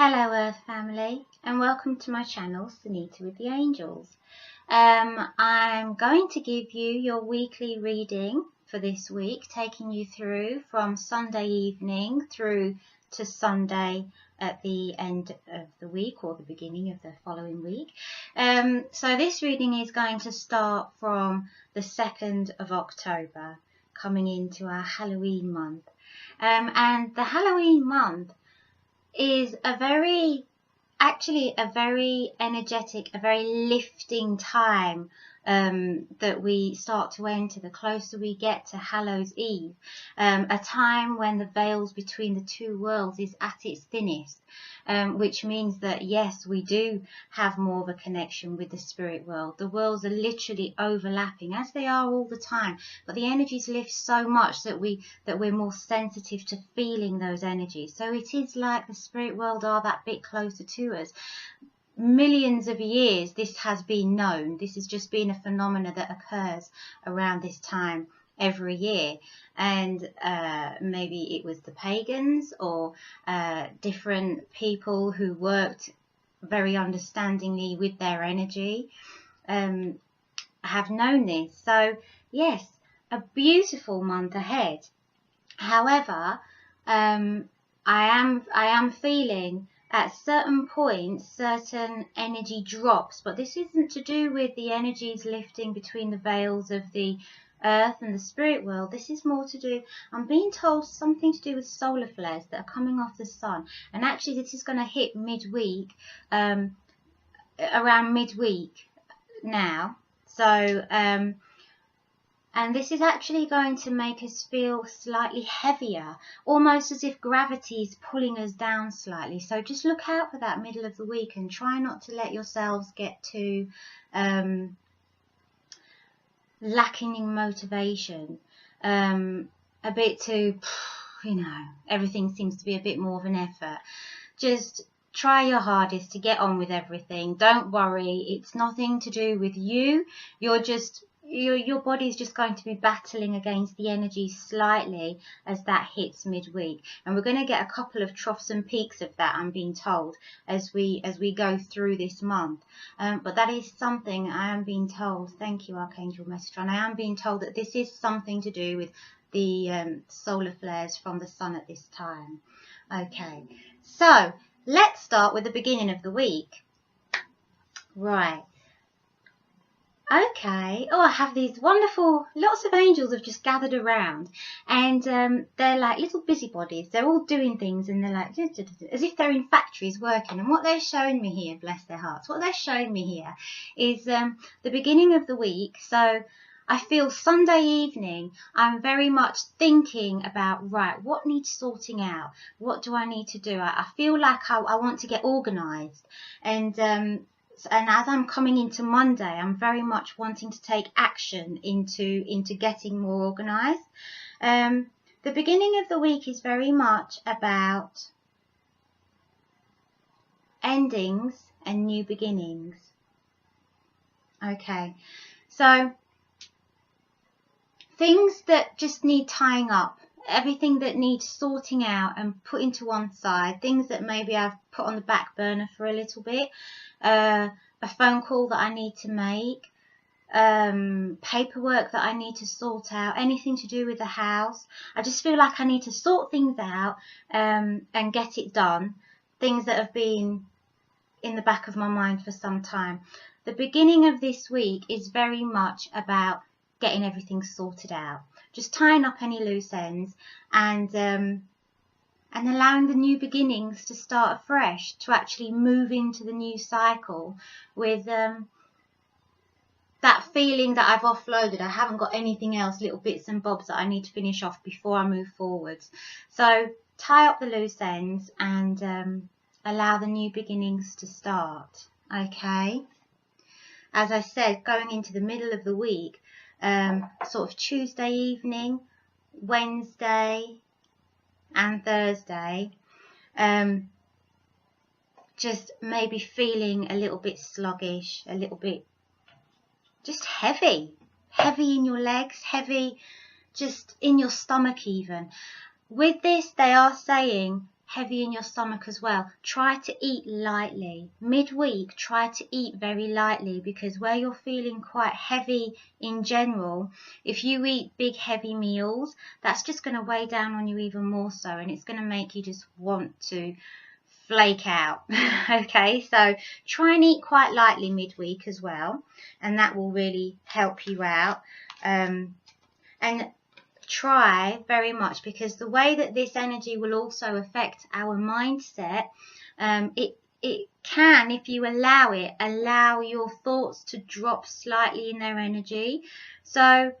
Hello Earth family, and welcome to my channel Sunita with the Angels. I'm going to give you your weekly reading for this week, taking you through from Sunday evening through to Sunday at the end of the week or the beginning of the following week. So this reading is going to start from the 2nd of October, coming into our Halloween month. And the Halloween month is a very energetic, a very lifting time that we start to enter the closer we get to Hallows Eve, a time when the veils between the two worlds is at its thinnest, which means that yes, we do have more of a connection with the spirit world. The worlds are literally overlapping, as they are all the time, but the energies lift so much that we're more sensitive to feeling those energies. So it is like the spirit world are that bit closer to us. Millions of years this has been known. This has just been a phenomena that occurs around this time every year, and maybe it was the pagans or different people who worked very understandingly with their energy have known this. So yes, a beautiful month ahead. However, I am feeling at certain points certain energy drops, but this isn't to do with the energies lifting between the veils of the earth and the spirit world. This is more to do, I'm being told, something to do with solar flares that are coming off the sun, and actually this is going to hit midweek, around midweek now. So and this is actually going to make us feel slightly heavier, almost as if gravity is pulling us down slightly. So just look out for that middle of the week and try not to let yourselves get too lacking in motivation, a bit too, everything seems to be a bit more of an effort. Just try your hardest to get on with everything. Don't worry, it's nothing to do with you. Your body's just going to be battling against the energy slightly as that hits midweek, and we're going to get a couple of troughs and peaks of that, I'm being told, as we go through this month. But that is something I am being told. Thank you, Archangel Metatron. I am being told that this is something to do with the solar flares from the sun at this time. Okay, so let's start with the beginning of the week. Right. Okay. Oh, I have these wonderful, lots of angels have just gathered around, and they're like little busybodies. They're all doing things, and they're like as if they're in factories working. And what they're showing me here, bless their hearts, what they're showing me here is the beginning of the week. So I feel Sunday evening, I'm very much thinking about, right, what needs sorting out? What do I need to do? I feel like I want to get organised, and as I'm coming into Monday, I'm very much wanting to take action into getting more organised. The beginning of the week is very much about endings and new beginnings. Okay, so things that just need tying up, everything that needs sorting out and putting to one side, things that maybe I've put on the back burner for a little bit, a phone call that I need to make, paperwork that I need to sort out, anything to do with the house. I just feel like I need to sort things out and get it done, things that have been in the back of my mind for some time. The beginning of this week is very much about getting everything sorted out, just tying up any loose ends, and allowing the new beginnings to start afresh, to actually move into the new cycle with that feeling that I've offloaded. I haven't got anything else, little bits and bobs that I need to finish off before I move forwards. So tie up the loose ends and allow the new beginnings to start. Okay, as I said, going into the middle of the week, sort of Tuesday evening, Wednesday and Thursday, just maybe feeling a little bit sluggish, a little bit just heavy in your legs, heavy just in your stomach even. With this, they are saying heavy in your stomach as well, try to eat lightly. Midweek, try to eat very lightly, because where you're feeling quite heavy in general, if you eat big heavy meals, that's just going to weigh down on you even more so, and it's going to make you just want to flake out. Okay, so try and eat quite lightly midweek as well, and that will really help you out. And try very much, because the way that this energy will also affect our mindset, it can, if you allow it, allow your thoughts to drop slightly in their energy. So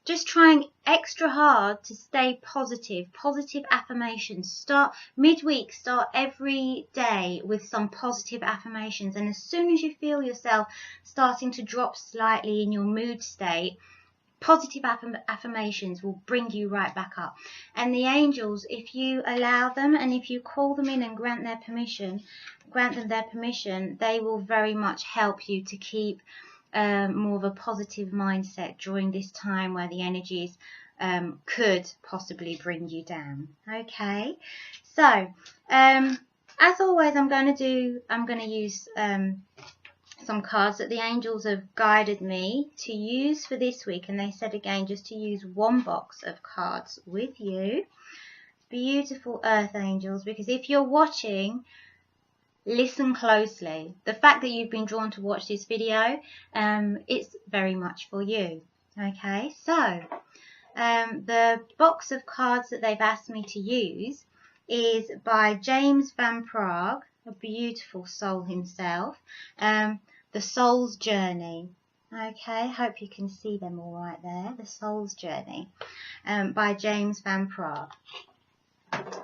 just trying extra hard to stay positive affirmations. Start midweek, start every day with some positive affirmations, and as soon as you feel yourself starting to drop slightly in your mood state, positive affirmations will bring you right back up. And the angels, if you allow them and if you call them in and grant them their permission, they will very much help you to keep more of a positive mindset during this time where the energies could possibly bring you down. Okay, so as always, I'm going to use some cards that the angels have guided me to use for this week, and they said again just to use one box of cards with you. Beautiful earth angels, because if you're watching, listen closely. The fact that you've been drawn to watch this video, it's very much for you. Okay, so the box of cards that they've asked me to use is by James Van Praagh, a beautiful soul himself. The Soul's Journey. Okay, hope you can see them all right there. The Soul's Journey by James Van Praagh.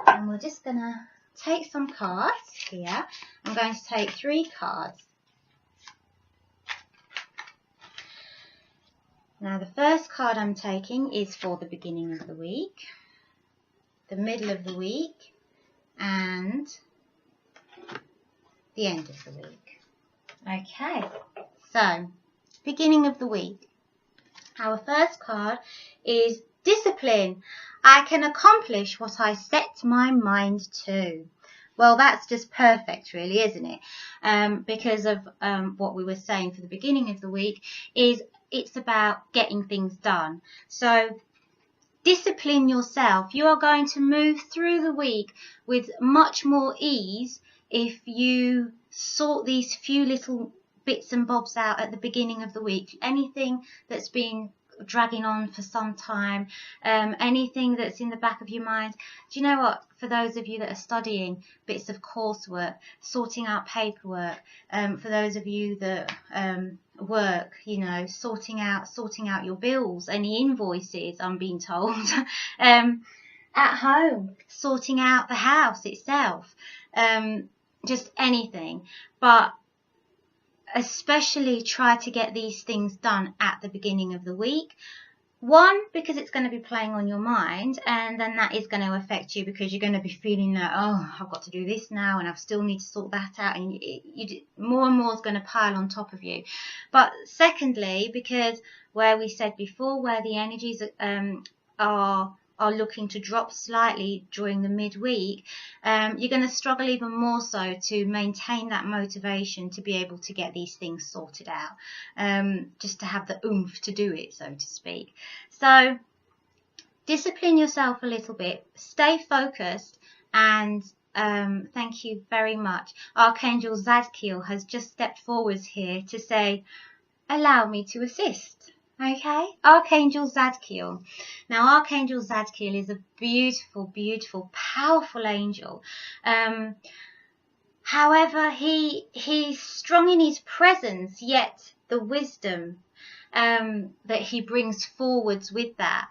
And we're just going to take some cards here. I'm going to take 3 cards. Now the first card I'm taking is for the beginning of the week, the middle of the week, and the end of the week. Okay, so beginning of the week. Our first card is Discipline. I can accomplish what I set my mind to. Well, that's just perfect, really, isn't it? Because of what we were saying for the beginning of the week, is it's about getting things done. So discipline yourself. You are going to move through the week with much more ease if you sort these few little bits and bobs out at the beginning of the week. Anything that's been dragging on for some time, anything that's in the back of your mind. Do you know what? For those of you that are studying bits of coursework, sorting out paperwork, for those of you that work, you know, sorting out your bills, any invoices, I'm being told, at home, sorting out the house itself, just anything, but especially try to get these things done at the beginning of the week. One, because it's going to be playing on your mind, and then that is going to affect you because you're going to be feeling that, oh, I've got to do this now and I still need to sort that out, and more and more is going to pile on top of you. But secondly, because where we said before, where the energies are looking to drop slightly during the midweek, you're going to struggle even more so to maintain that motivation to be able to get these things sorted out, just to have the oomph to do it, so to speak. So discipline yourself a little bit, stay focused, and thank you very much. Archangel Zadkiel has just stepped forwards here to say, allow me to assist. Okay, Archangel Zadkiel. Now, Archangel Zadkiel is a beautiful, beautiful, powerful angel. However, he's strong in his presence, yet the wisdom that he brings forwards with that.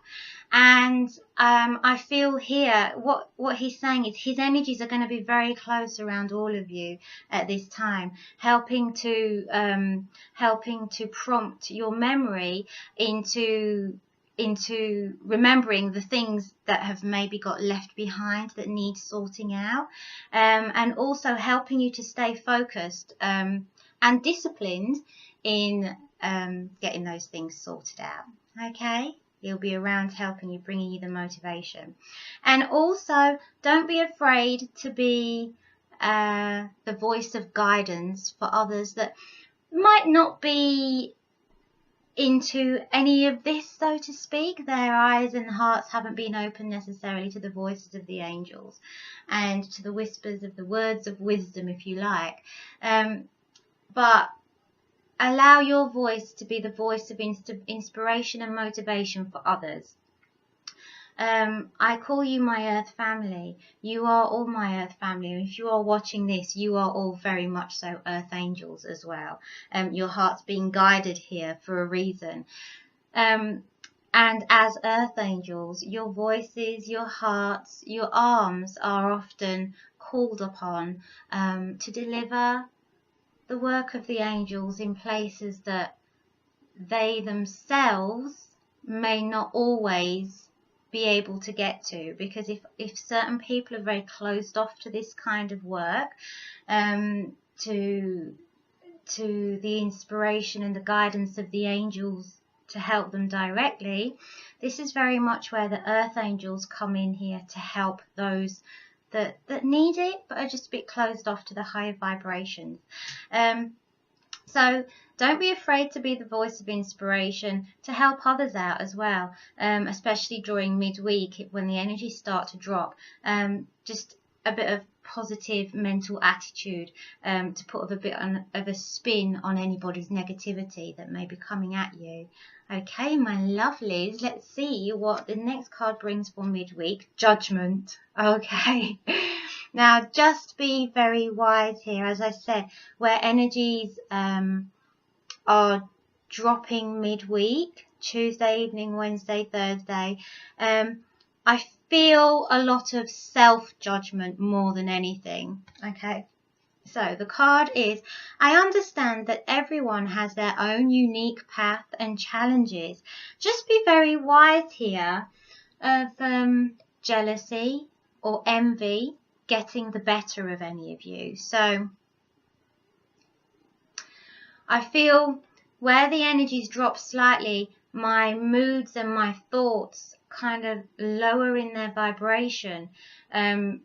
And I feel here what he's saying is his energies are going to be very close around all of you at this time, helping to prompt your memory into remembering the things that have maybe got left behind that need sorting out, and also helping you to stay focused and disciplined in getting those things sorted out. Okay. He'll be around helping you, bringing you the motivation. And also, don't be afraid to be the voice of guidance for others that might not be into any of this, so to speak. Their eyes and hearts haven't been open necessarily to the voices of the angels and to the whispers of the words of wisdom, if you like. But allow your voice to be the voice of inspiration and motivation for others. I call you my earth family. You are all my earth family. And if you are watching this, you are all very much so earth angels as well. Your heart's being guided here for a reason. And as earth angels, your voices, your hearts, your arms are often called upon to deliver the work of the angels in places that they themselves may not always be able to get to, because if certain people are very closed off to this kind of work, to the inspiration and the guidance of the angels to help them directly, this is very much where the earth angels come in here to help those that need it but are just a bit closed off to the higher vibrations. So don't be afraid to be the voice of inspiration to help others out as well, especially during midweek when the energies start to drop. Just a bit of positive mental attitude to put a bit of a spin on anybody's negativity that may be coming at you. Okay, my lovelies, let's see what the next card brings for midweek. Judgment. Okay. Now, just be very wise here. As I said, where energies are dropping midweek, Tuesday evening, Wednesday, Thursday, I feel a lot of self-judgment more than anything. Okay. So the card is, I understand that everyone has their own unique path and challenges. Just be very wise here of jealousy or envy getting the better of any of you. So I feel where the energies drop slightly, my moods and my thoughts kind of lower in their vibration, and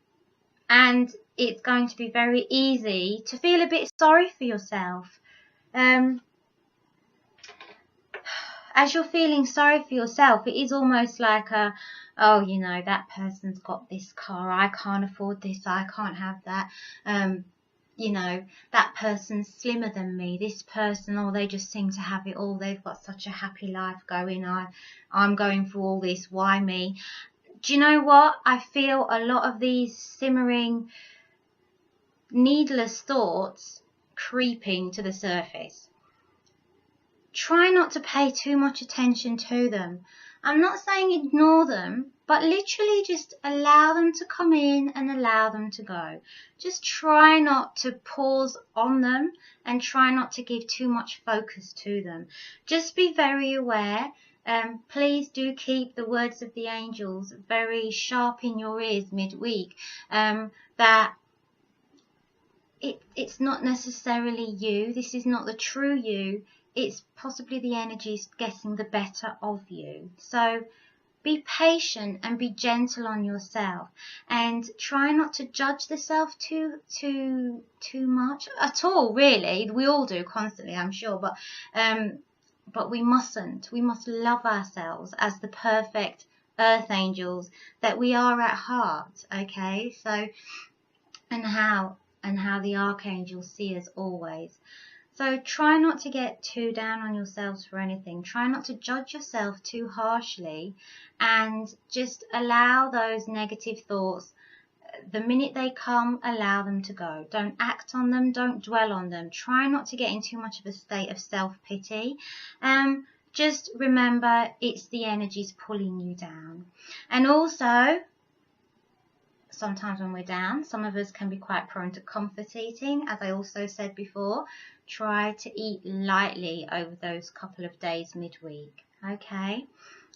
it's going to be very easy to feel a bit sorry for yourself. As you're feeling sorry for yourself, it is almost like oh, you know, that person's got this car, I can't afford this, I can't have that. You know, that person's slimmer than me, this person, oh, they just seem to have it all, they've got such a happy life going, I'm going through all this, why me? Do you know what? I feel a lot of these simmering, needless thoughts creeping to the surface. Try not to pay too much attention to them. I'm not saying ignore them, but literally just allow them to come in and allow them to go. Just try not to pause on them and try not to give too much focus to them. Just be very aware. Please do keep the words of the angels very sharp in your ears midweek, that it's not necessarily you. This is not the true you. It's possibly the energies getting the better of you. So be patient and be gentle on yourself, and try not to judge the self too much at all, really. We all do constantly, I'm sure, but we mustn't. We must love ourselves as the perfect earth angels that we are at heart. Okay, so and how the archangels see us always. So try not to get too down on yourselves for anything. Try not to judge yourself too harshly, and just allow those negative thoughts, the minute they come, allow them to go. Don't act on them. Don't dwell on them. Try not to get in too much of a state of self-pity. Just remember, it's the energies pulling you down. And also, sometimes when we're down, some of us can be quite prone to comfort eating. As I also said before, try to eat lightly over those couple of days midweek. Okay?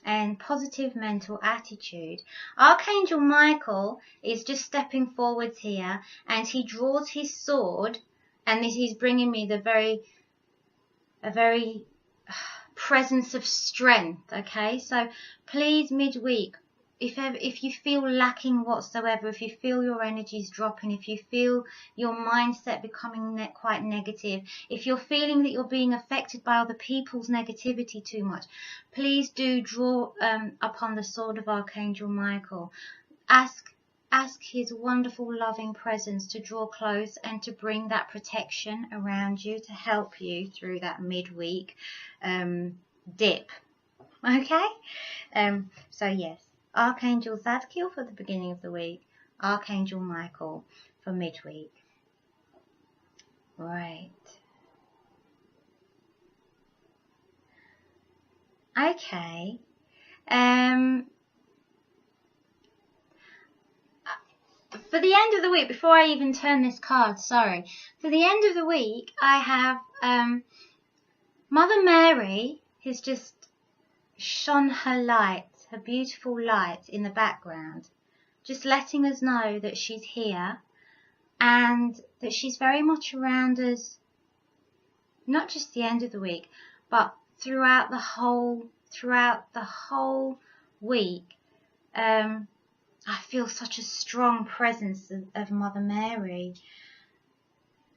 And positive mental attitude. Archangel Michael is just stepping forwards here, and he draws his sword, and this is bringing me a very presence of strength. Okay, so please, midweek, if you feel lacking whatsoever, if you feel your energies dropping, if you feel your mindset becoming quite negative, if you're feeling that you're being affected by other people's negativity too much, please do draw upon the sword of Archangel Michael. Ask his wonderful loving presence to draw close and to bring that protection around you to help you through that midweek dip. Okay, so yes, Archangel Zadkiel for the beginning of the week, Archangel Michael for midweek. Right. Okay. For the end of the week, before I even turn this card, sorry, for the end of the week, I have Mother Mary has just shone her light, her beautiful light in the background, just letting us know that she's here and that she's very much around us, not just the end of the week, but throughout the whole week. I feel such a strong presence of Mother Mary.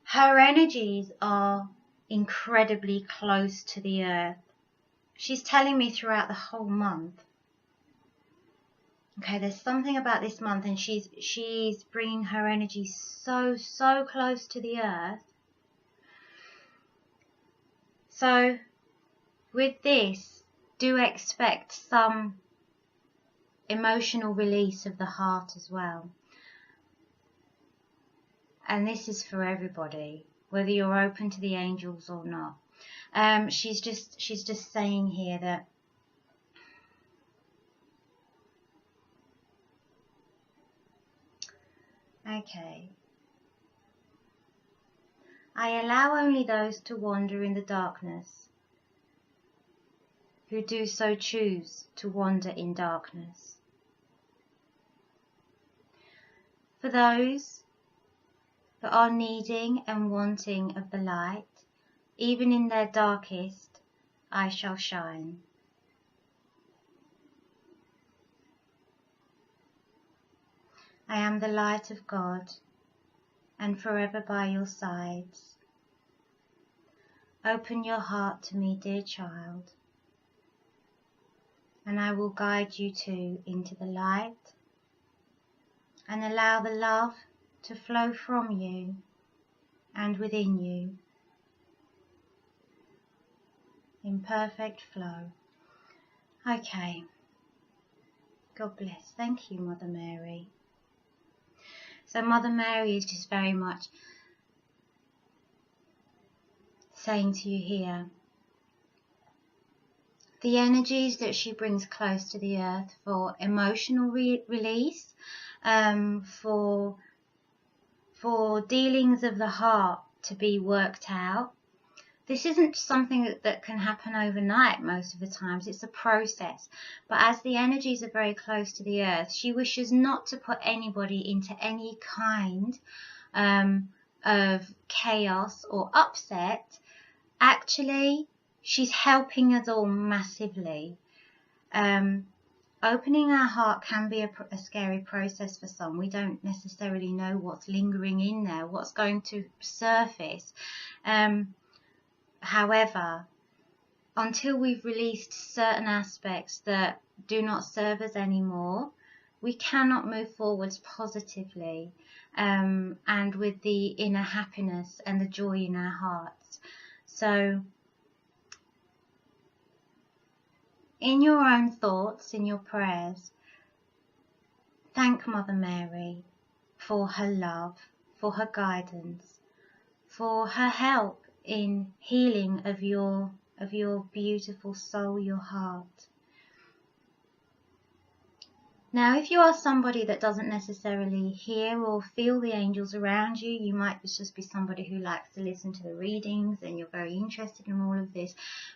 Her energies are incredibly close to the earth. She's telling me throughout the whole month. Okay, there's something about this month, and she's bringing her energy so close to the earth. So with this, do expect some emotional release of the heart as well. And this is for everybody, whether you're open to the angels or not. She's just saying here that okay, I allow only those to wander in the darkness who do so choose to wander in darkness. For those that are needing and wanting of the light, even in their darkest, I shall shine. I am the light of God, and forever by your sides. Open your heart to me, dear child, and I will guide you too into the light, and allow the love to flow from you and within you in perfect flow. Okay. God bless. Thank you, Mother Mary. So Mother Mary is just very much saying to you here, the energies that she brings close to the earth for emotional release, for dealings of the heart to be worked out. This isn't something that can happen overnight most of the times. It's a process. But as the energies are very close to the earth, she wishes not to put anybody into any kind of chaos or upset. Actually, she's helping us all massively. Opening our heart can be a scary process for some. We don't necessarily know what's lingering in there, what's going to surface. However, until we've released certain aspects that do not serve us anymore, we cannot move forwards positively and with the inner happiness and the joy in our hearts. So, in your own thoughts, in your prayers, thank Mother Mary for her love, for her guidance, for her help in healing of your beautiful soul, your heart. Now, if you are somebody that doesn't necessarily hear or feel the angels around you, you might just be somebody who likes to listen to the readings and you're very interested in all of this,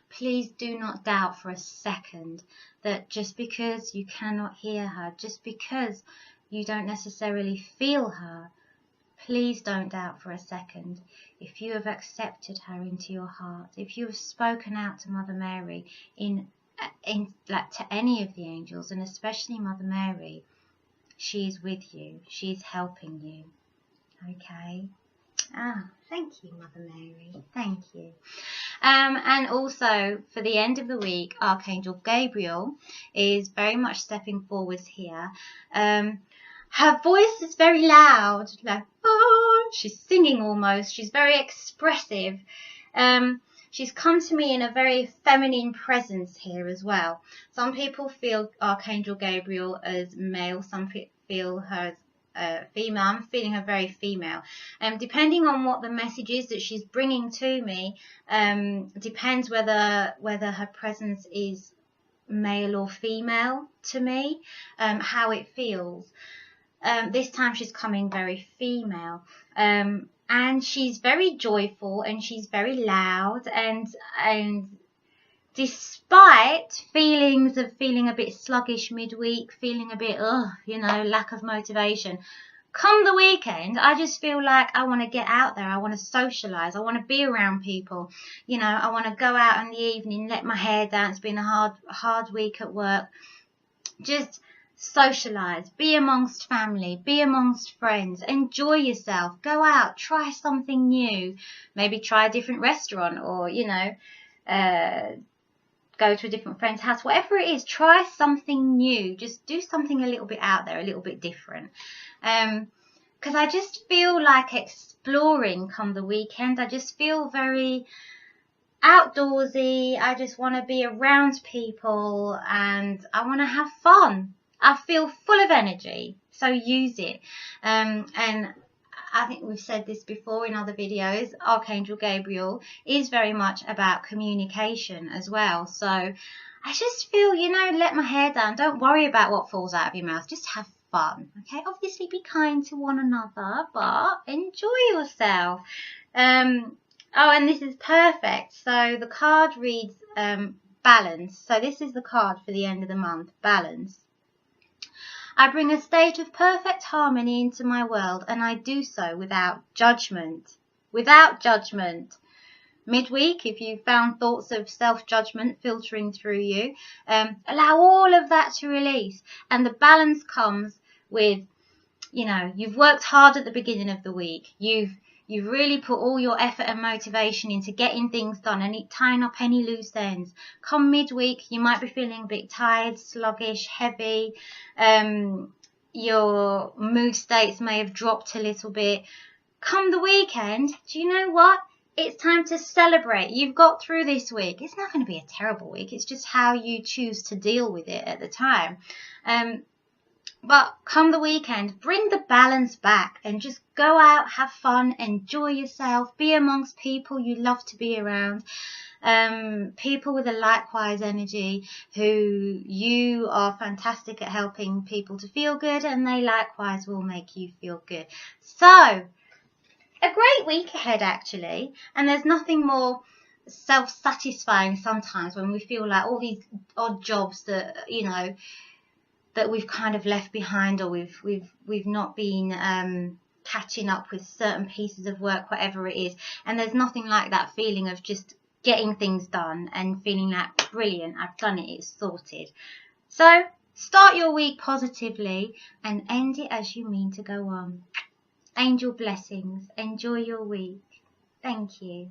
please do not doubt for a second that just because you cannot hear her, just because you don't necessarily feel her, please don't doubt for a second. If you have accepted her into your heart, if you have spoken out to Mother Mary like to any of the angels, and especially Mother Mary, she is with you. She is helping you. Okay. Thank you, Mother Mary. Thank you. And also for the end of the week, Archangel Gabriel is very much stepping forwards here. Her voice is very loud, like, oh, she's singing almost. She's very expressive. She's come to me in a very feminine presence here as well. Some people feel Archangel Gabriel as male, some feel her as female. I'm feeling her very female. Depending on what the message is that she's bringing to me, depends whether her presence is male or female to me, how it feels. This time she's coming very female. And she's very joyful and she's very loud, and despite feelings of feeling a bit sluggish midweek, feeling a bit, lack of motivation, come the weekend, I just feel like I want to get out there. I want to socialise. I want to be around people. I want to go out in the evening, let my hair down. It's been a hard week at work. Just socialise, be amongst family, be amongst friends, enjoy yourself, go out, try something new, maybe try a different restaurant, or go to a different friend's house, whatever it is, try something new, just do something a little bit out there, a little bit different, because I just feel like exploring come the weekend. I just feel very outdoorsy. I just want to be around people and I want to have fun. I feel full of energy, so use it. And I think we've said this before in other videos, Archangel Gabriel is very much about communication as well. So I just feel, let my hair down. Don't worry about what falls out of your mouth. Just have fun, okay? Obviously be kind to one another, but enjoy yourself. And this is perfect. So the card reads balance. So this is the card for the end of the month, balance. I bring a state of perfect harmony into my world, and I do so without judgment. Without judgment. Midweek, if you found thoughts of self-judgment filtering through you, allow all of that to release. And the balance comes with, you've worked hard at the beginning of the week. You've really put all your effort and motivation into getting things done and tying up any loose ends. Come midweek, you might be feeling a bit tired, sluggish, heavy. Your mood states may have dropped a little bit. Come the weekend, do you know what? It's time to celebrate. You've got through this week. It's not going to be a terrible week. It's just how you choose to deal with it at the time. But come the weekend, bring the balance back and just go out, have fun, enjoy yourself, be amongst people you love to be around, people with a likewise energy who you are fantastic at helping people to feel good, and they likewise will make you feel good. So, a great week ahead actually, and there's nothing more self-satisfying sometimes when we feel like all these odd jobs that, that we've kind of left behind, or we've not been catching up with certain pieces of work, whatever it is. And there's nothing like that feeling of just getting things done and feeling like, brilliant, I've done it, it's sorted. So start your week positively and end it as you mean to go on. Angel blessings. Enjoy your week. Thank you.